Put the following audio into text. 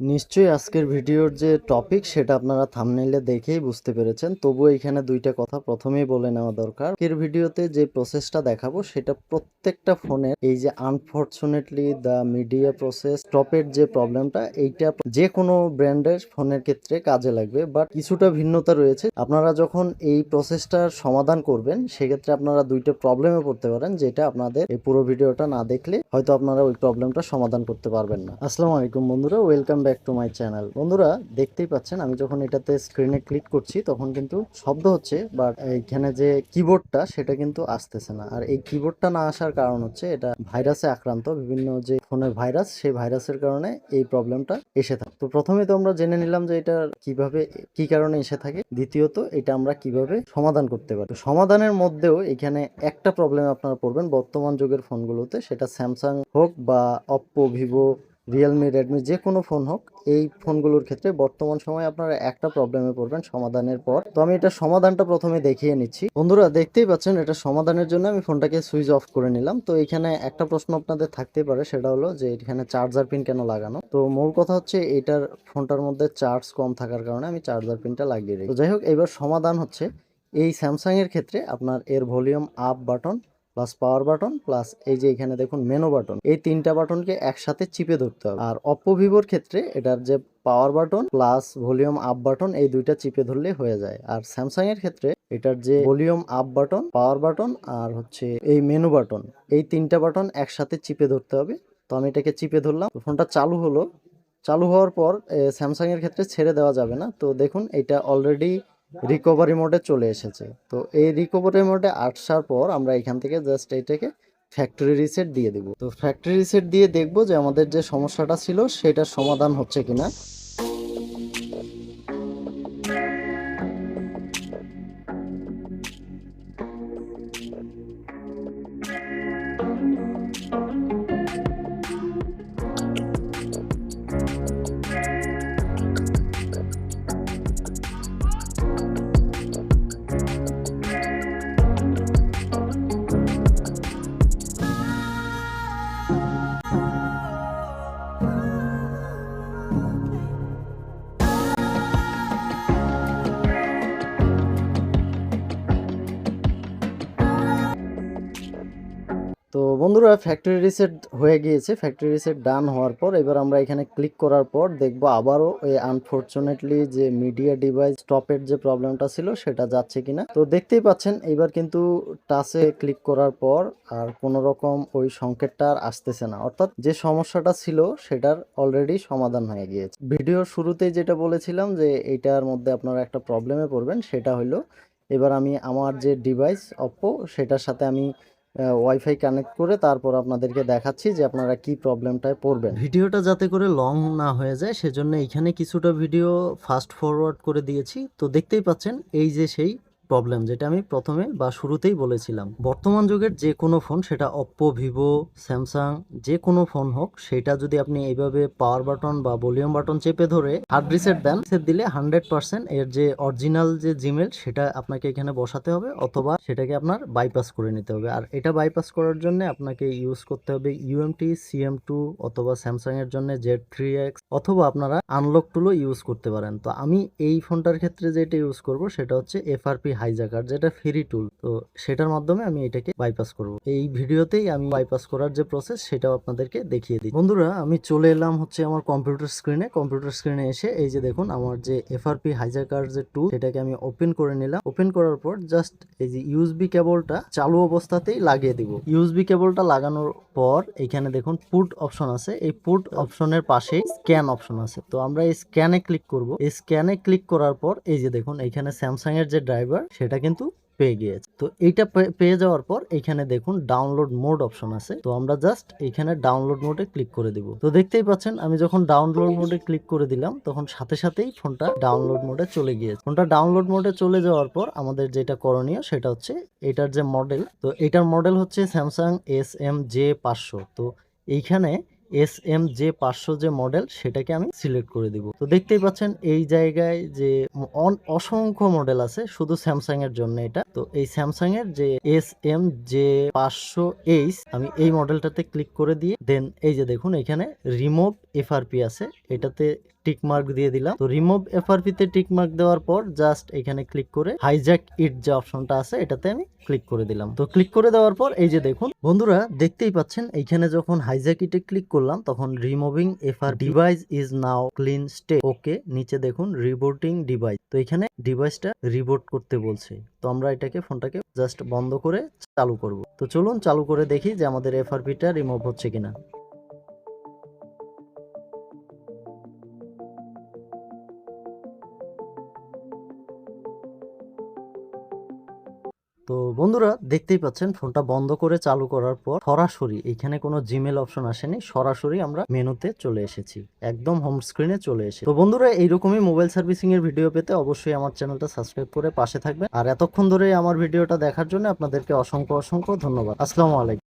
নিশ্চয়ই আজকের ভিডিওর যে টপিক সেটা আপনারা থাম্বনেইলে দেখেই বুঝতে পেরেছেন। তবুও এখানে দুইটা কথা প্রথমেই বলে নেওয়া দরকার। আজকের ভিডিওতে যে প্রসেসটা দেখাবো সেটা প্রত্যেকটা ফোনের এই যে আনফরচুনেটলি দ্য মিডিয়া প্রসেস স্টপের যে প্রবলেমটা, এইটা যে কোনো ব্র্যান্ডের ফোনের ক্ষেত্রে কাজে লাগবে, বাট কিছুটা ভিন্নতা রয়েছে। আপনারা যখন এই প্রসেসটার সমাধান করবেন সেক্ষেত্রে আপনারা দুইটা প্রবলেমে পড়তে পারেন, যেটা আপনাদের এই পুরো ভিডিওটা না দেখলে হয়তো আপনারা ওই প্রবলেমটা সমাধান করতে পারবেন না। আসসালামু আলাইকুম বন্ধুরা, welcome back to my channel. বন্ধুরা, দেখতেই পাচ্ছেন আমি যখন এটাতে স্ক্রিনে ক্লিক করছি তখন কিন্তু শব্দ হচ্ছে, বাট এইখানে যে কিবোর্ডটা সেটা কিন্তু আসতেছে না। আর এই কিবোর্ডটা না আসার কারণ হচ্ছে এটা ভাইরাসে আক্রান্ত, বিভিন্ন যে ফোনের ভাইরাস, সেই ভাইরাসের কারণে এই প্রবলেমটা এসে থাকে। তো প্রথমে তো আমরা জেনে নিলাম যে এটা কিভাবে কি কারণে এসে থাকে, দ্বিতীয়ত এটা আমরা কিভাবে সমাধান করতে পারি। তো সমাধানের মধ্যেও এখানে একটা প্রবলেম আপনারা পড়বেন বর্তমান যুগের ফোনগুলোতে, সেটা স্যামসাং হোক বা অপ্পো, ভিভো, রিয়েলমি, রেডমি, যে কোনো ফোন হোক, এই ফোনগুলোর ক্ষেত্রে বর্তমান সময়ে আপনারা একটা প্রবলেমে পড়বেন সমাধানের পর। তো আমি এটা সমাধানটা প্রথমে দেখিয়ে নিচ্ছি। বন্ধুরা, দেখতেই পাচ্ছেন এটা সমাধানের জন্য আমি ফোনটাকে সুইচ অফ করে নিলাম। তো এখানে একটা প্রশ্ন আপনাদের থাকতেই পারে, সেটা হলো যে এখানে চার্জার পিন কেন লাগানো। তো মূল কথা হচ্ছে এটার ফোনটার মধ্যে চার্জ কম থাকার কারণে আমি চার্জার পিনটা লাগিয়ে দিই। তো যাই হোক, এবার সমাধান হচ্ছে এই স্যামসাং এর ক্ষেত্রে আপনার এর volume up button plus power button plus এই যে এখানে দেখুন মেনু বাটন, এই তিনটা বাটনকে একসাথে চিপে ধরতে হবে। আর অপ্পো, ভিভোর ক্ষেত্রে এটার যে power button plus volume up button, এই দুইটা চিপে ধরলে হয়ে যায়। আর স্যামসাং এর ক্ষেত্রে এটার যে volume up button, power button আর হচ্ছে এই মেনু বাটন, এই তিনটা বাটন একসাথে চিপে ধরতে হবে। তো আমি এটাকে চিপে ধরলাম, ফোনটা চালু হলো। চালু হওয়ার পর স্যামসাং এর ক্ষেত্রে ছেড়ে দেওয়া যাবে না। তো দেখুন এটা অলরেডি রিকভারি মোডে চলে এসেছে। তো এই রিকভারি মোডে আসার পর আমরা এখান থেকে জাস্ট এটাকে ফ্যাক্টরি রিসেট দিয়ে দেব। তো ফ্যাক্টরি রিসেট দিয়ে দেখবো যে আমাদের যে সমস্যাটা ছিল সেটার সমাধান হচ্ছে কিনা। তো বন্ধুরা, ফ্যাক্টরি রিসেট হয়ে গিয়েছে। ফ্যাক্টরি রিসেট ডান হওয়ার পর এবার আমরা এখানে ক্লিক করার পর দেখবো আবারও এই আনফরচুনেটলি যে মিডিয়া ডিভাইস স্টপের যে প্রবলেমটা ছিল সেটা যাচ্ছে কিনা। তো দেখতেই পাচ্ছেন এবার কিন্তু টাচে ক্লিক করার পর আর কোনো রকম ওই সংকেতটা আর আসতেছে না, অর্থাৎ যে সমস্যাটা ছিল সেটার অলরেডি সমাধান হয়ে গিয়েছে। ভিডিওর শুরুতেই যেটা বলেছিলাম যে এইটার মধ্যে আপনারা একটা প্রবলেমে পড়বেন, সেটা হলো এবার আমি আমার যে ডিভাইস অপ্পো, সেটার সাথে আমি ওয়াইফাই কানেক্ট করে তারপর আপনাদেরকে দেখাচ্ছি যে আপনারা কি প্রবলেমটায় পড়বেন। ভিডিওটা যাতে করে লং না হয়ে যায় সেজন্য এখানে কিছুটা ভিডিও ফাস্ট ফরওয়ার্ড করে দিয়েছি। তো দেখতেই পাচ্ছেন এই যে সেই প্রবলেম যেটা আমি প্রথমে বা শুরুতেই বলেছিলাম। বর্তমান যুগের যে কোনো ফোন, সেটা অপ্পো, ভিভো, স্যামসাং, যে কোনো ফোন হোক, সেটা যদি আপনি এইভাবে পাওয়ার বাটন বা ভলিউম বাটন চেপে ধরে হার্ড রিসেট দেন, রিসেট দিলে 100% এর যে অরিজিনাল যে জিমেল সেটা আপনাকে এখানে বসাতে হবে, অথবা সেটাকে আপনার বাইপাস করে নিতে হবে। আর এটা বাইপাস করার জন্য আপনাকে ইউজ করতে হবে ইউএমটি CM2, অথবা স্যামসাং এর জন্য Z3X, অথবা আপনারা আনলক টুলও ইউজ করতে পারেন। তো আমি এই ফোনটার ক্ষেত্রে যেটা ইউজ করব সেটা হচ্ছে FRP হাইজাকার, যেটা ফ্রি টুল। তো সেটার মাধ্যমে আমি এটাকে বাইপাস করব। এই ভিডিওতেই আমি বাইপাস করার যে প্রসেস সেটাও আপনাদেরকে দেখিয়ে দিই। বন্ধুরা, আমি চলে এলাম হচ্ছে আমার কম্পিউটার স্ক্রিনে এসে এই যে দেখুন আমার যে FRP হাইজাকার যে টুল, সেটাকে আমি ওপেন করে নিলাম। ওপেন করার পর জাস্ট এই যে ইউএসবি কেবলটা চালু অবস্থাতেই লাগিয়ে দিব। ইউএসবি কেবলটা লাগানোর পর এখানে দেখুন পুট অপশন আছে, এই পুট অপশনের পাশে স্ক্যান অপশন আছে। তো আমরা এই স্ক্যানে ক্লিক করব। এই স্ক্যানে ক্লিক করার পর এই যে দেখুন এখানে স্যামসাং এর যে ড্রাইভার সেটা কিন্তু পেয়ে গিয়েছে। তো এইটা পেয়ে যাওয়ার পর এখানে দেখুন ডাউনলোড মোড অপশন আছে। তো আমরা জাস্ট এখানে ডাউনলোড মোডে ক্লিক করে দিব। তো দেখতেই পাচ্ছেন আমি যখন ডাউনলোড মোডে ক্লিক করে দিলাম তখন সাথে সাথেই ফোনটা ডাউনলোড মোডে চলে গিয়েছে। ফোনটা ডাউনলোড মোডে চলে যাওয়ার পর আমাদের যেটা করণীয় সেটা হচ্ছে এটার যে মডেল, তো এটার মডেল হচ্ছে স্যামসাং SM J500। তো এইখানে SM-J500 যে মডেল সেটাকে আমি সিলেক্ট করে দিব। তো দেখতেই পাচ্ছেন এই জায়গায় যে অসংখ্য মডেল আছে শুধু স্যামসাং এর জন্য এটা। তো এই স্যামসাং এর যে SM-J500H আমি এই মডেলটাতে ক্লিক করে দিয়ে দেন এই যে দেখুন এখানে রিমুভ এফআরপি আছে, এটাতে টিক মার্ক দিয়ে দিলাম। তো রিমুভ এফআরপি তে টিক মার্ক দেওয়ার পর জাস্ট এখানে ক্লিক করে হাইজ্যাক ইট যে অপশনটা আছে এটাতে আমি ক্লিক করে দিলাম। তো ক্লিক করে দেওয়ার পর এই যে দেখুন বন্ধুরা দেখতেই পাচ্ছেন এইখানে যখন হাইজ্যাক ইটে ক্লিক করলাম তখন removing FR device is now clean state ওকে, নিচে দেখুন রিবুটিং ডিভাইস। তো এখানে ডিভাইসটা রিবুট করতে বলছে। তো আমরা এটাকে ফোনটাকে জাস্ট বন্ধ করে চালু করব। তো চলুন চালু করে দেখি যে আমাদের এফআরপিটা রিমুভ হচ্ছে কিনা। তো বন্ধুরা দেখতেই পাচ্ছেন ফোনটা বন্ধ করে চালু করার পর সরাসরি এখানে কোনো জিমেল অপশন আসেনি, সরাসরি আমরা মেনুতে চলে এসেছি, একদম হোম স্ক্রিনে চলে এসেছি। তো বন্ধুরা এইরকমই মোবাইল সার্ভিসিং এর ভিডিও পেতে অবশ্যই আমার চ্যানেলটা সাবস্ক্রাইব করে পাশে থাকবেন। আর এতক্ষণ ধরে আমার ভিডিওটা দেখার জন্য আপনাদেরকে অসংখ্য ধন্যবাদ। আসসালামু আলাইকুম।